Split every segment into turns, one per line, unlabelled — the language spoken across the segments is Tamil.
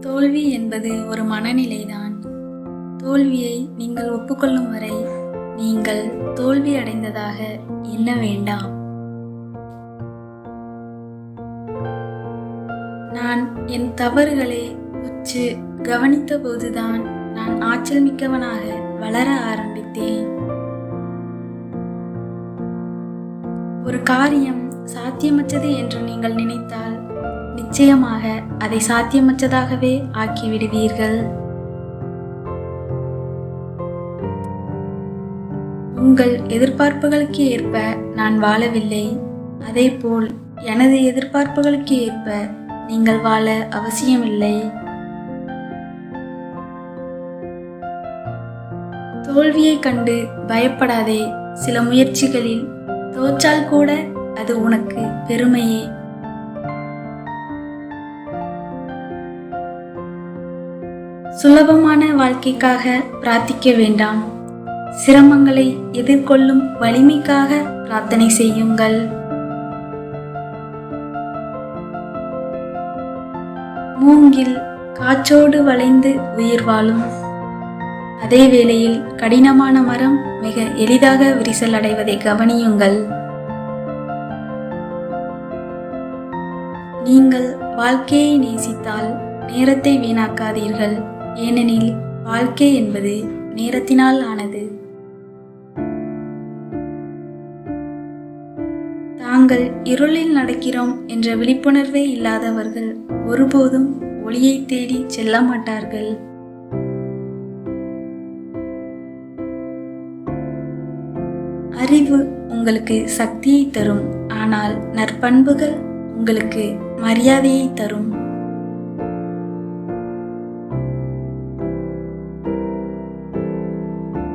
தோல்வி என்பது ஒரு மனநிலைதான். தோல்வியை நீங்கள் ஒப்புக்கொள்ளும் வரை நீங்கள் தோல்வி அடைந்ததாக எண்ண வேண்டாம். நான் என் தவறுகளை உற்று கவனித்த போதுதான் நான் ஆற்றல் மிக்கவனாக வளர ஆரம்பித்தேன். ஒரு காரியம் சாத்தியமற்றது என்று நீங்கள் நினைத்தால் நிச்சயமாக அதை சாத்தியமற்றதாகவே ஆக்கிவிடுவீர்கள். உங்கள் எதிர்பார்ப்புகளுக்கு ஏற்ப நான் வாழவில்லை, அதேபோல் எனது எதிர்பார்ப்புகளுக்கு ஏற்ப நீங்கள் வாழ அவசியமில்லை. தோல்வியை கண்டு பயப்படாதே. சில முயற்சிகளில் தோற்றால் கூட அது உனக்கு பெருமையே. சுலபமான வாழ்க்கைக்காக பிரார்த்திக்க வேண்டாம். சிரமங்களை எதிர்கொள்ளும் வலிமைக்காக பிரார்த்தனை செய்யுங்கள். மூங்கில் காற்றோடு வளைந்து உயிர் வாழும். அதே வேளையில் கடினமான மரம் மிக எளிதாக விரிசல் அடைவதை கவனியுங்கள். நீங்கள் வாழ்க்கையை நேசித்தால் நேரத்தை வீணாக்காதீர்கள். ஏனெனில் வாழ்க்கை என்பது நேரத்தினால் ஆனது. தாங்கள் இருளில் நடக்கிறோம் என்ற விழிப்புணர்வே இல்லாதவர்கள் ஒருபோதும் ஒளியை தேடி செல்ல மாட்டார்கள். அறிவு உங்களுக்கு சக்தியை தரும், ஆனால் நற்பண்புகள் உங்களுக்கு மரியாதையை தரும்.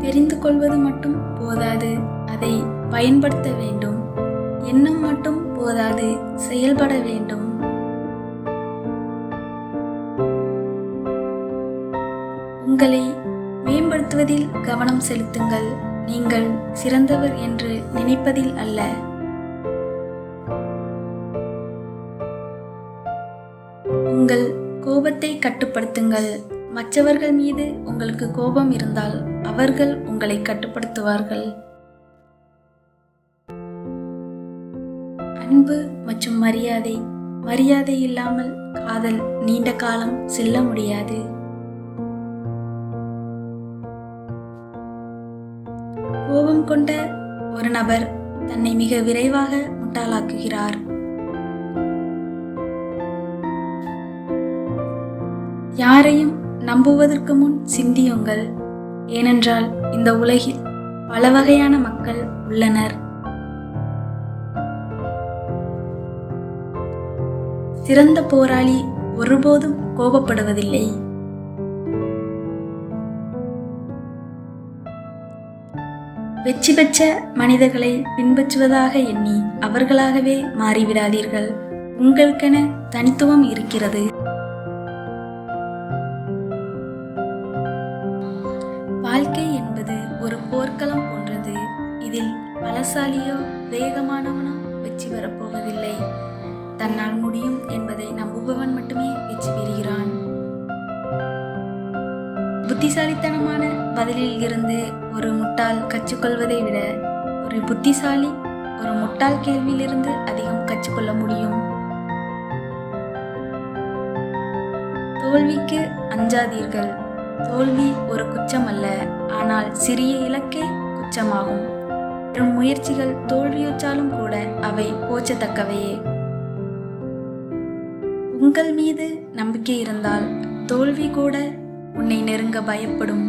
தெரிந்து கொள்வது மட்டும் போதாது, அதை பயன்படுத்த வேண்டும். எண்ணம் மட்டும் போதாது, செயல்பட வேண்டும். உங்களை மேம்படுத்துவதில் கவனம் செலுத்துங்கள், நீங்கள் சிறந்தவர் என்று நினைப்பதில் அல்ல. உங்கள் கோபத்தை கட்டுப்படுத்துங்கள். மற்றவர்கள் மீது உங்களுக்கு கோபம் இருந்தால் அவர்கள் உங்களை கட்டுப்படுத்துவார்கள். அன்பு மற்றும் மரியாதை. மரியாதை இல்லாமல் காதல் நீண்ட காலம் செல்ல முடியாது. கோபம் கொண்ட ஒரு நபர் தன்னை மிக விரைவாக முட்டாளாக்குகிறார். யாரையும் நம்புவதற்கு முன் சிந்தியுங்கள். ஏனென்றால் இந்த உலகில் பல வகையான மக்கள் உள்ளனர். சிறந்த போராளி ஒருபோதும் கோபப்படுவதில்லை. வெற்றி பெற்ற மனிதர்களை பின்பற்றுவதாக எண்ணி அவர்களாகவே மாறிவிடாதீர்கள். உங்களுக்கென தனித்துவம் இருக்கிறது. வாழ்க்கை என்பது ஒரு போர்க்களம் போன்றது. இதில் பலசாலியோ வேகமானவனோ வெற்றி பெறப்போவதில்லை. தன்னால் முடியும் என்பதை நம்புபவன் மட்டுமே வெற்றி பெறுகிறான். புத்திசாலித்தனமான பதிலில் இருந்து ஒரு முட்டாள் கற்றுக்கொள்வதை விட ஒரு புத்திசாலி ஒரு முட்டாள் கேள்வியிலிருந்து அதிகம் கற்றுக்கொள்ள முடியும். தோல்விக்கு அஞ்சாதீர்கள். தோல்வி ஒரு குற்றம் அல்ல, ஆனால் சிறிய இலக்கே குற்றமாகும். முயற்சிகள் தோல்வியுற்றாலும் கூட அவை போற்றத்தக்கவையே. உங்கள் மீது நம்பிக்கை இருந்தால் தோல்வி கூட உன்னை நெருங்க பயப்படும்.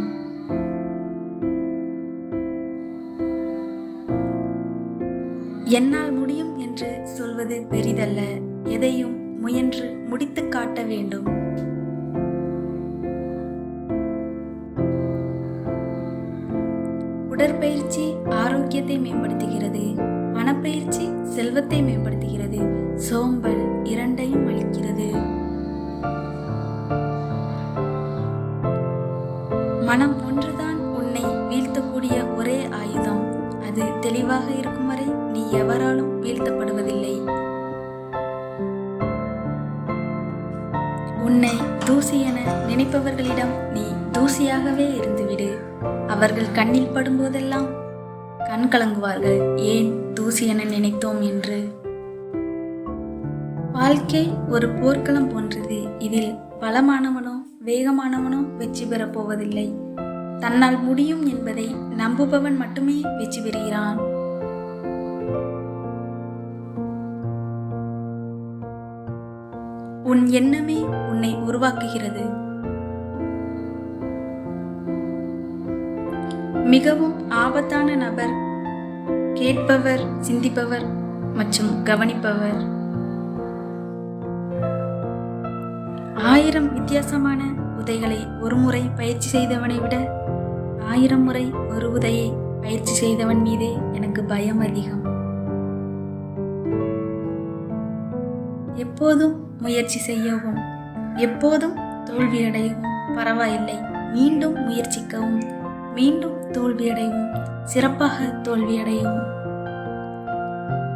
என்னால் முடியும் என்று சொல்வது பெரிதல்ல, எதையும் முயன்று முடித்து காட்ட வேண்டும். உடற்பயிற்சி ஆரோக்கியத்தை மேம்படுத்துகிறது, மனப்பயிற்சி செல்வத்தை மேம்படுத்துகிறது, சோம்பல் இரண்டையும் அளிக்கிறது. மனம் ஒன்றுதான் உன்னை வீழ்த்தக்கூடிய ஒரே ஆயுதம். அது தெளிவாக இருக்கும் வரை நீ எவராலும் வீழ்த்தப்படுவதில்லை. உன்னை தூசி என நினைப்பவர்களிடம் நீ தூசியாகவே இருந்துவிடு. அவர்கள் கண்ணில் படும்போதெல்லாம் கண் கலங்குவார்கள், ஏன் தூசி என நினைத்தோம் என்று. வாழ்க்கை ஒரு போர்க்களம் போன்றது. இதில் பலமானவனோ வேகமானவனோ வெற்றி பெறப் போவதில்லை. தன்னால் முடியும் என்பதை நம்புபவன் மட்டுமே வெற்றி பெறுகிறான். உன் எண்ணமே உன்னை உருவாக்குகிறது. மிகவும் ஆபத்தான நபர் கேட்பவர், சிந்திப்பவர் மற்றும் கவனிப்பவர். 1000 வித்தியாசமான உதைகளை ஒரு முறை பயிற்சி செய்தவனை விட 1000 முறை ஒரு உதையை பயிற்சி செய்தவன் மீதே எனக்கு பயம் அதிகம். எப்போதும் முயற்சி செய்யவும், எப்போதும் தோல்வியடையவும் பரவாயில்லை. மீண்டும் முயற்சிக்கவும், மீண்டும் தோல்வியடையவும், சிறப்பாக தோல்வியடையவும்.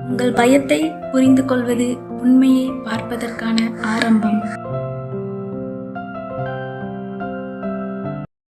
உங்கள் பயத்தை புரிந்து கொள்வது உண்மையை பார்ப்பதற்கான ஆரம்பம்.